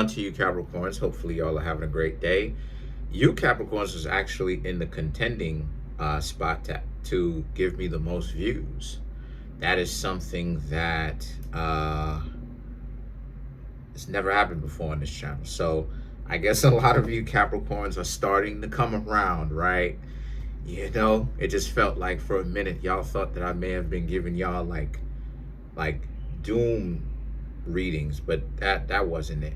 On to you, Capricorns. Hopefully, y'all are having a great day. You, Capricorns, is actually in the contending spot to give me the most views. That is something that it's never happened before on this channel. So I guess a lot of you Capricorns are starting to come around, right? You know, it just felt like for a minute y'all thought that I may have been giving y'all like doom readings, but that wasn't it.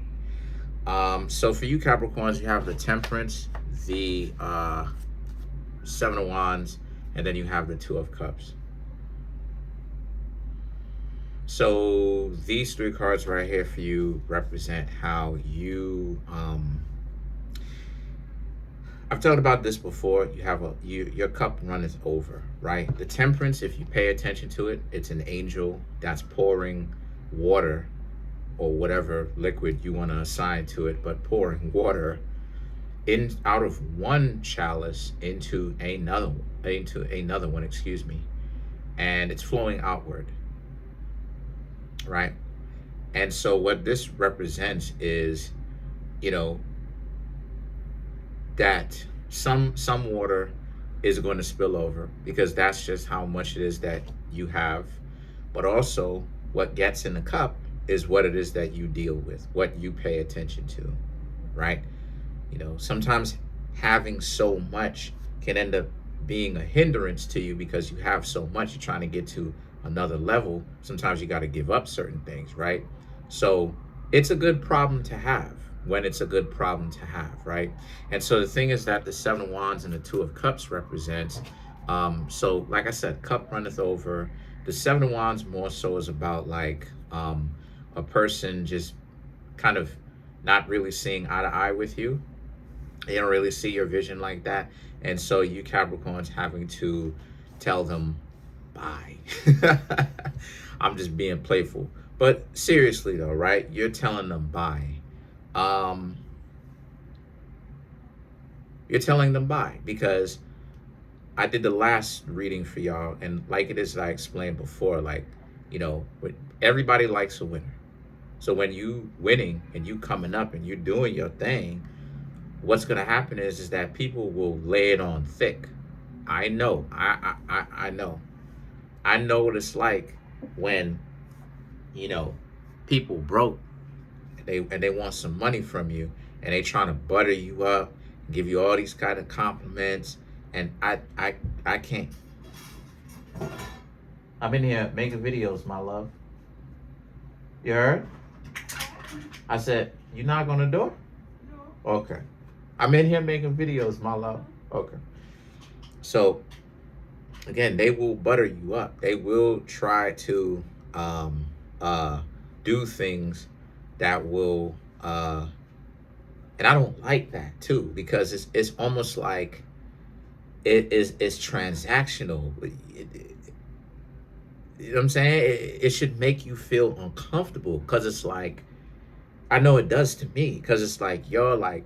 So for you Capricorns, you have the Temperance, the Seven of Wands, and then you have the Two of Cups. So these three cards right here for you represent how you I've talked about this before. You have your cup runneth over, right? The Temperance, if you pay attention to it, it's an angel that's pouring water or whatever liquid you want to assign to it, but pouring water in out of one chalice into another one, excuse me, and it's flowing outward, right? And so what this represents is, you know, that some water is going to spill over because that's just how much it is that you have. But also what gets in the cup is what it is that you deal with, what you pay attention to, right? You know, sometimes having so much can end up being a hindrance to you because you have so much, you're trying to get to another level. Sometimes you got to give up certain things, right? So it's a good problem to have when it's a good problem to have, right? And so the thing is that the Seven of Wands and the Two of Cups represents, so like I said, cup runneth over. The Seven of Wands more so is about like a person just kind of not really seeing eye to eye with you. They don't really see your vision like that. And so you Capricorns having to tell them bye. I'm just being playful. But seriously though, right? You're telling them bye. You're telling them bye because I did the last reading for y'all, and like it is that I explained before, like, you know, everybody likes a winner. So when you winning and you coming up and you're doing your thing, what's gonna happen is that people will lay it on thick. I know, I know. I know what it's like when, you know, people broke and they want some money from you and they trying to butter you up, give you all these kind of compliments, and I can't. I'm in here making videos, my love. You heard? I said, you knock on the door? No. Okay. I'm in here making videos, my love. Okay. So again, they will butter you up. They will try to do things that will and I don't like that too, because it's almost like it's transactional. You know what I'm saying? It should make you feel uncomfortable because it's like, I know it does to me, because it's like, yo, like,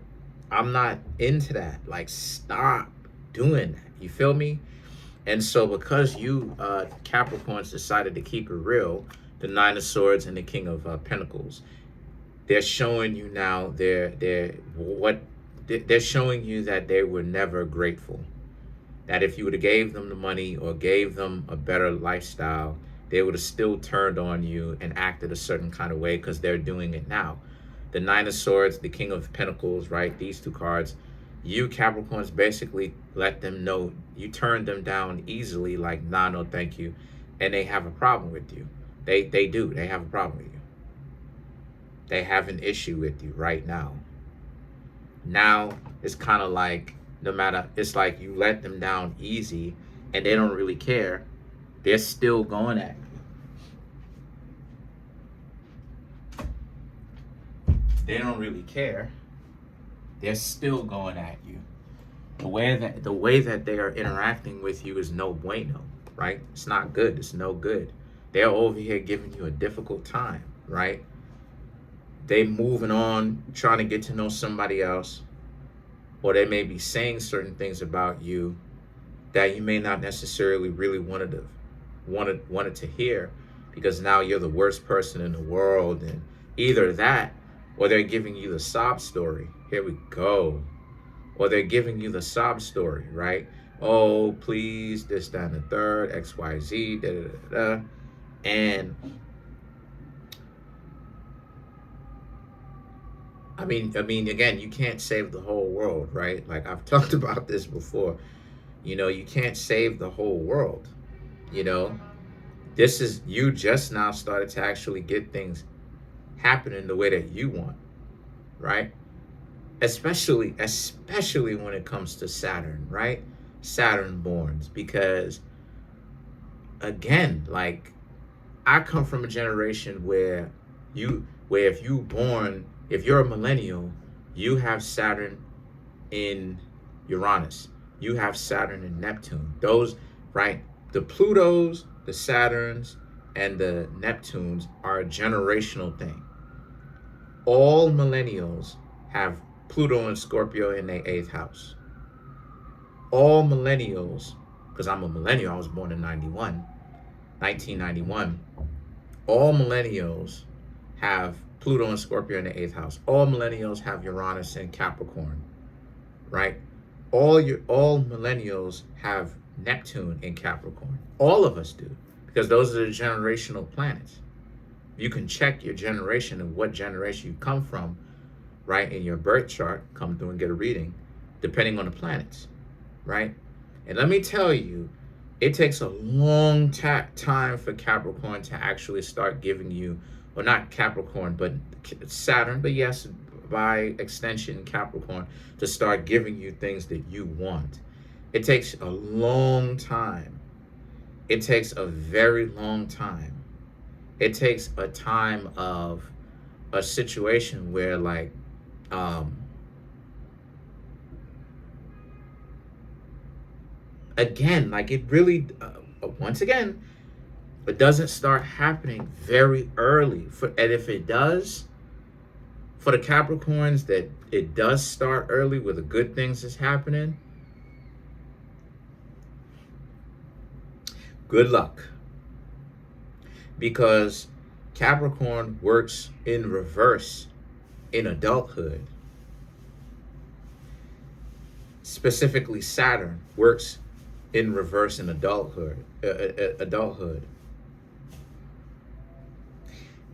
I'm not into that. Like, stop doing that. You feel me? And so because you Capricorns decided to keep it real, the Nine of Swords and the King of Pentacles, they're showing you now they're showing you that they were never grateful. That if you would have gave them the money or gave them a better lifestyle, they would have still turned on you and acted a certain kind of way because they're doing it now. The Nine of Swords, the King of Pentacles, right? These two cards, you Capricorns basically let them know you turned them down easily, like, nah, no, thank you. And they have a problem with you. They do. They have a problem with you. They have an issue with you right now. Now it's kind of like, no matter, it's like you let them down easy and they don't really care. They're still going at you. They don't really care. They're still going at you. The way that they are interacting with you is no bueno, right? It's not good. It's no good. They're over here giving you a difficult time, right? They moving on, trying to get to know somebody else, or they may be saying certain things about you that you may not necessarily really wanted to hear, because now you're the worst person in the world. And either that, Or they're giving you the sob story. Here we go. Or they're giving you the sob story, right? Oh, please, this, that, and the third, XYZ, da, da, da, da. And I mean, again, you can't save the whole world, right? Like I've talked about this before. You know, you can't save the whole world. You know, this is, you just now started to actually get things happening the way that you want, right? Especially when it comes to Saturn, right? Saturn borns, because again, like I come from a generation where if you're a millennial, you have Saturn in Uranus, you have Saturn in Neptune. Those, right? The Plutos, the Saturns, and the Neptunes are a generational thing. All millennials have Pluto and Scorpio in their 8th house. All millennials, because I'm a millennial, I was born in 1991. All millennials have Pluto and Scorpio in the 8th house. All millennials have Uranus and Capricorn, right? All millennials have Neptune in Capricorn. All of us do, because those are the generational planets. You can check your generation and what generation you come from, right, in your birth chart. Come through and get a reading, depending on the planets, right? And let me tell you, it takes a long time for Capricorn to actually start giving you, or not Capricorn, but Saturn, but yes, by extension, Capricorn, to start giving you things that you want. It takes a long time. It takes a very long time. It takes a time of a situation where, like, again, like it really, once again, it doesn't start happening very early. And if it does, for the Capricorns, that it does start early where the good things is happening, good luck. Because Capricorn works in reverse in adulthood. Specifically, Saturn works in reverse in adulthood.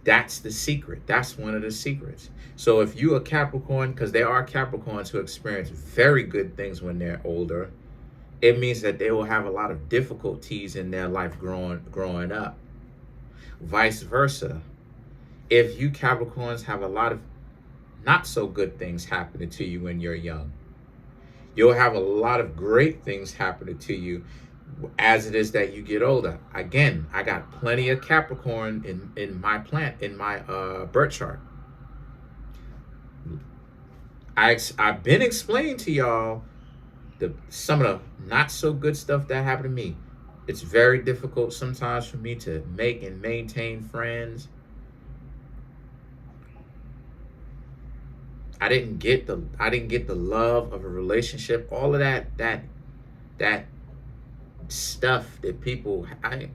That's the secret. That's one of the secrets. So if you are Capricorn, because there are Capricorns who experience very good things when they're older, it means that they will have a lot of difficulties in their life growing up. Vice versa. If you Capricorns have a lot of not so good things happening to you when you're young, you'll have a lot of great things happening to you as it is that you get older. Again, I got plenty of Capricorn in my birth chart. I've been explaining to y'all some of the not so good stuff that happened to me. It's very difficult sometimes for me to make and maintain friends. I didn't get the love of a relationship. All of that stuff that people, I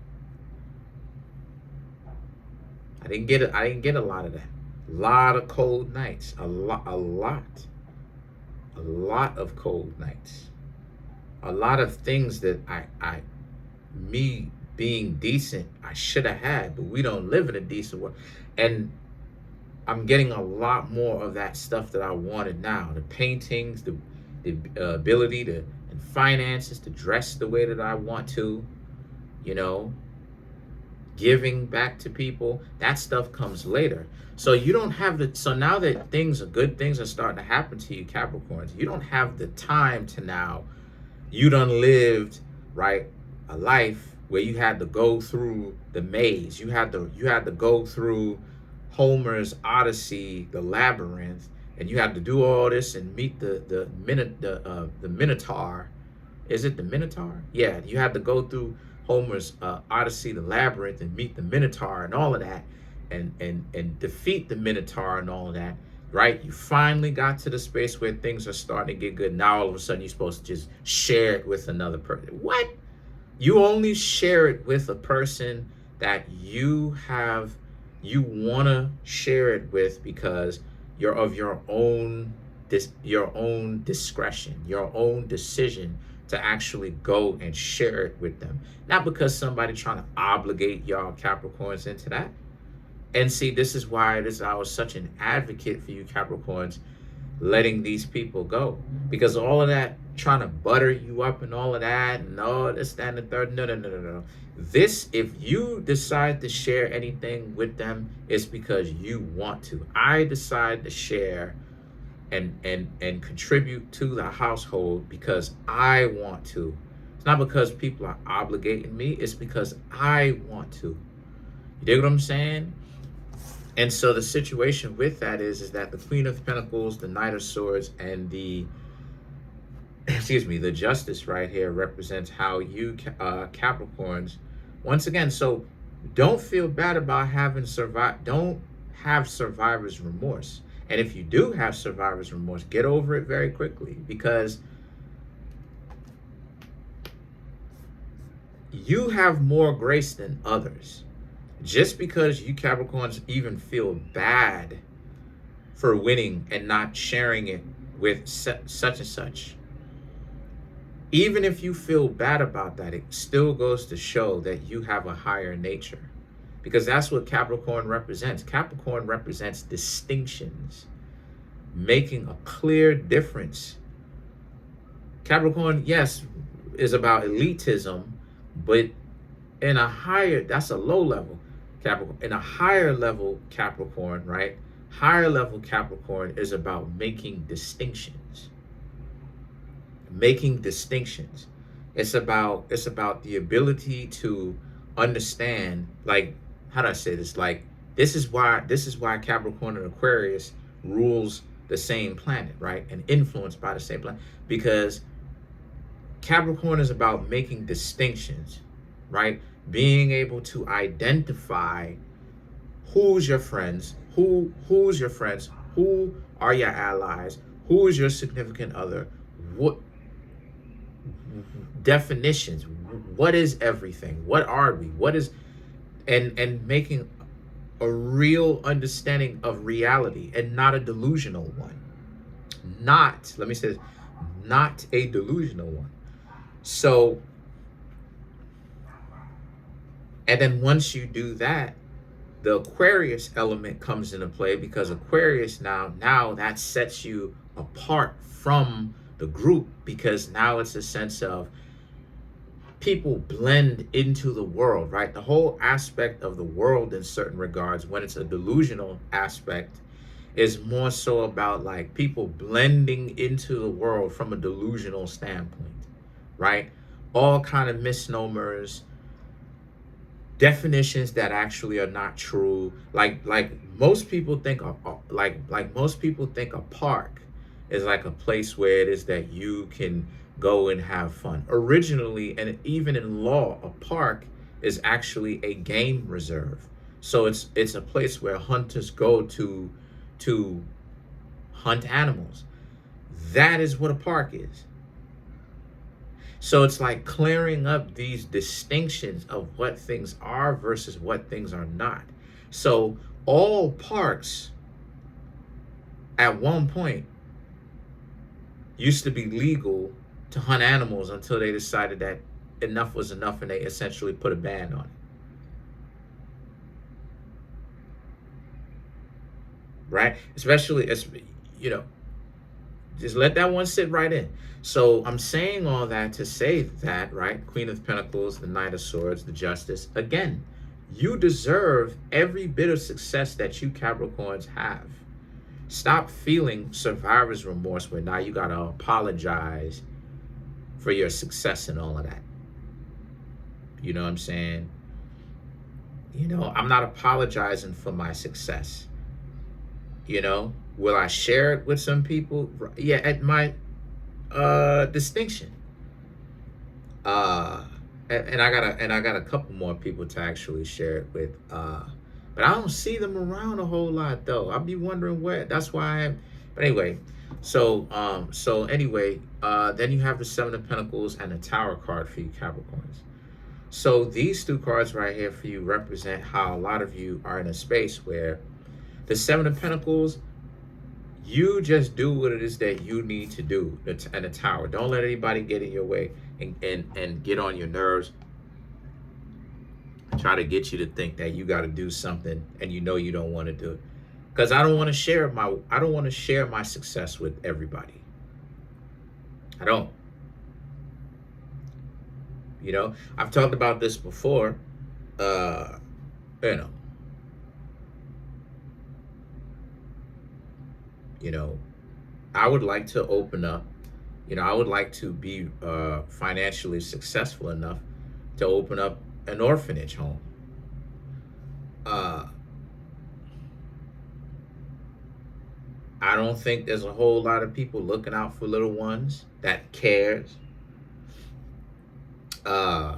didn't get it. I didn't get a lot of that. A lot of cold nights. A lot of cold nights. A lot of things that me being decent, I should have had, but we don't live in a decent world. And I'm getting a lot more of that stuff that I wanted now. The paintings, the ability to, and finances to dress the way that I want to, you know, giving back to people. That stuff comes later. So you don't have so now that good things are starting to happen to you, Capricorns, you don't have the time to now, you done lived, right, a life where you had to go through the maze. You had to go through Homer's Odyssey, the labyrinth, and you had to do all this and meet the Minotaur. Is it the Minotaur? Yeah, you had to go through Homer's Odyssey, the labyrinth, and meet the Minotaur and all of that, and defeat the Minotaur and all of that. Right? You finally got to the space where things are starting to get good. Now all of a sudden you're supposed to just share it with another person. What? You only share it with a person that you want to share it with because You're of your own discretion, your own decision to actually go and share it with them. Not because somebody trying to obligate y'all Capricorns into that. And see, this is why I was such an advocate for you Capricorns letting these people go. Because all of that trying to butter you up and all of that, and all this, that, and the third. No, no, no, no, no. This, if you decide to share anything with them, it's because you want to. I decide to share and contribute to the household because I want to. It's not because people are obligating me, it's because I want to. You dig what I'm saying? And so the situation with that is that the Queen of Pentacles, the Knight of Swords, and the the Justice right here represents how you Capricorns, once again, so don't feel bad about don't have survivor's remorse. And if you do have survivor's remorse, get over it very quickly, because you have more grace than others. Just because you Capricorns even feel bad for winning and not sharing it with such and such, even if you feel bad about that, it still goes to show that you have a higher nature, because that's what Capricorn represents. Capricorn represents distinctions, making a clear difference. Capricorn, yes, is about elitism, but in a higher, that's a low level Capricorn. In a higher level Capricorn, right? Higher level Capricorn is about making distinctions. Making distinctions. It's about the ability to understand, like, how do I say this? Like, this is why Capricorn and Aquarius rules the same planet, right? And influenced by the same planet. Because Capricorn is about making distinctions, right? Being able to identify who's your friends, who's your friends, who are your allies, who is your significant other, what definitions, what is everything, what are we, what is, and making a real understanding of reality and not a delusional one. Not, let me say this, not a delusional one. So, and then once you do that, the Aquarius element comes into play, because Aquarius now that sets you apart from the group, because now it's a sense of people blend into the world, right? The whole aspect of the world in certain regards, when it's a delusional aspect, is more so about like people blending into the world from a delusional standpoint, right? All kind of misnomers, definitions that actually are not true. Like most people think most people think a park is like a place where it is that you can go and have fun. Originally, and even in law, a park is actually a game reserve. So it's a place where hunters go to hunt animals. That is what a park is. So it's like clearing up these distinctions of what things are versus what things are not. So all parks at one point used to be legal to hunt animals until they decided that enough was enough, and they essentially put a ban on it. Right? Especially as, you know, just let that one sit right in. So I'm saying all that to say that, right? Queen of Pentacles, the Knight of Swords, the Justice. Again, you deserve every bit of success that you Capricorns have. Stop feeling survivor's remorse where now you got to apologize for your success and all of that. You know what I'm saying? You know, I'm not apologizing for my success. You know, will I share it with some people? Yeah, at my distinction. And I got a couple more people to actually share it with. But I don't see them around a whole lot though. I'll be wondering where. That's why but anyway, so anyway, then you have the Seven of Pentacles and the Tower card for you Capricorns. So these two cards right here for you represent how a lot of you are in a space where the Seven of Pentacles, You just do what it is that you need to do in the tower. Don't let anybody get in your way and get on your nerves. Try to get you to think that you got to do something and you know you don't want to do it. Because I don't want to share my success with everybody. I don't. You know, I've talked about this before. You know, I would like to open up. I would like to be financially successful enough to open up an orphanage home. I don't think there's a whole lot of people looking out for little ones that cares. And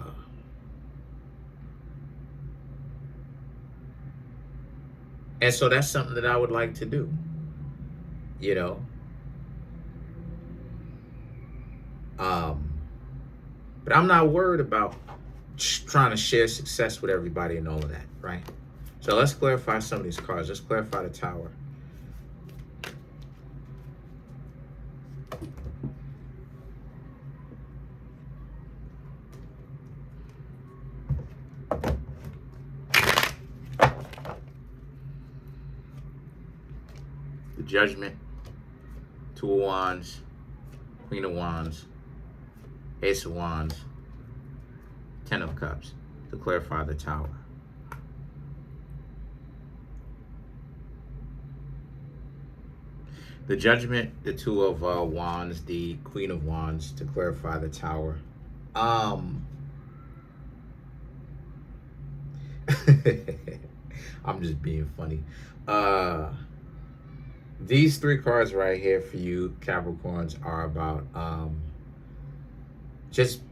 so that's something that I would like to do, you know. But I'm not worried about trying to share success with everybody and all of that, right? So let's clarify some of these cards. Let's clarify the Tower. The Judgment, Two of Wands, Queen of Wands, Ace of Wands, Ten of Cups, to clarify the Tower. The Judgment, the Two of Wands, the Queen of Wands, to clarify the Tower. I'm just being funny. These three cards right here for you Capricorns are about just,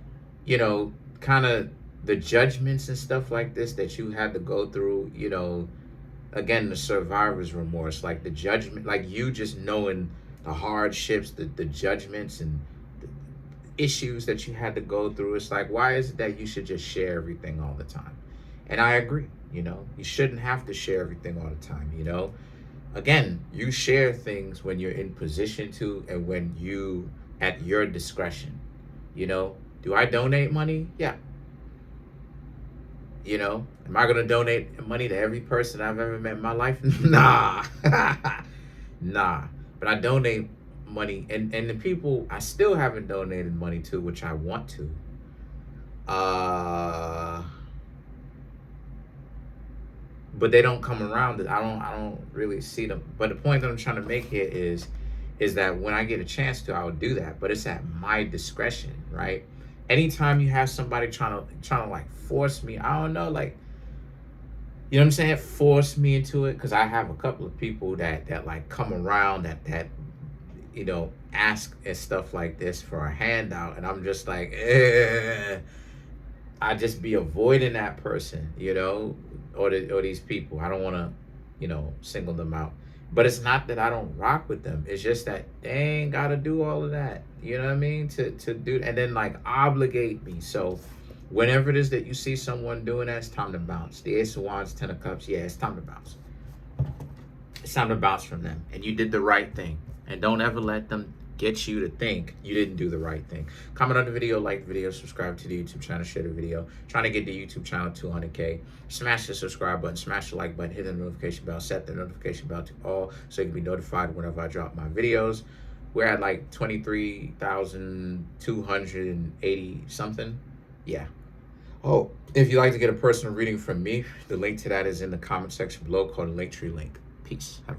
kind of the judgments and stuff like this that you had to go through, again, the survivor's remorse, like the judgment, like you just knowing the hardships, the judgments and the issues that you had to go through. It's like, why is it that you should just share everything all the time? And I agree, you shouldn't have to share everything all the time, Again, you share things when you're in position to and when you, at your discretion, Do I donate money? Yeah. Am I going to donate money to every person I've ever met in my life? Nah. Nah. But I donate money. And the people I still haven't donated money to, which I want to. But they don't come around. I don't really see them. But the point that I'm trying to make here is that when I get a chance to, I will do that. But it's at my discretion, right? Anytime you have somebody trying to like force me, I don't know, like, you know what I'm saying? Force me into it. Because I have a couple of people that like come around that ask and stuff like this for a handout. And I'm just like, I just be avoiding that person, or these people. I don't want to, single them out. But it's not that I don't rock with them. It's just that they ain't got to do all of that. You know what I mean? To do, and then like obligate me. So whenever it is that you see someone doing that, it's time to bounce. The Ace of Wands, Ten of Cups. Yeah, it's time to bounce. It's time to bounce from them. And you did the right thing. And don't ever let them get you to think you didn't do the right thing. Comment on the video, like the video, subscribe to the YouTube channel, share the video. Trying to get the YouTube channel 200K. Smash the subscribe button, smash the like button, hit the notification bell, set the notification bell to all so you can be notified whenever I drop my videos. We're at like 23,280 something. Yeah. Oh, if you'd like to get a personal reading from me, the link to that is in the comment section below, called the Linktree link. Peace. Have a